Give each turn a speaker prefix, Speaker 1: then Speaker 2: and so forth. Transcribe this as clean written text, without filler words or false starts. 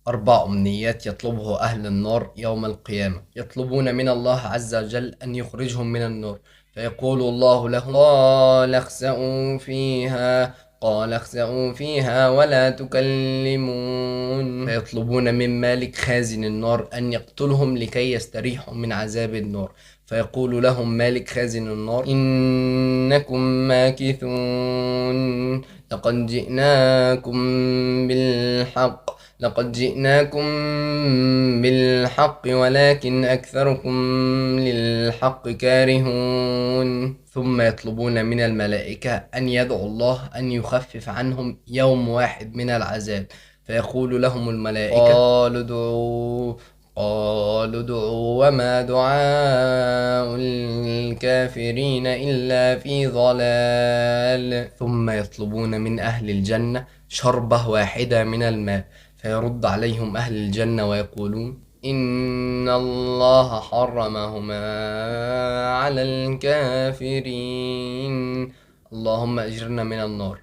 Speaker 1: 4 أمنيات يطلبه أهل النار يوم القيامة. يطلبون من الله عز وجل أن يخرجهم من النار، فيقول الله لهم: قال اخسئوا فيها ولا تكلمون. فيطلبون من مالك خازن النار أن يقتلهم لكي يستريحوا من عذاب النار، فيقول لهم مالك خازن النار: إنكم ماكثون، لقد جئناكم بالحق لقد جئناكم بالحق ولكن أكثركم للحق كارهون. ثم يطلبون من الملائكة أن يدعوا الله أن يخفف عنهم يوم واحد من العذاب، فيقول لهم الملائكة: قالوا ادعوا وما دعاء الكافرين إلا في ضلال. ثم يطلبون من أهل الجنة شربة واحدة من الماء، فيرد عليهم أهل الجنة ويقولون: إن الله حرمهما على الكافرين، اللهم أجرنا من النار.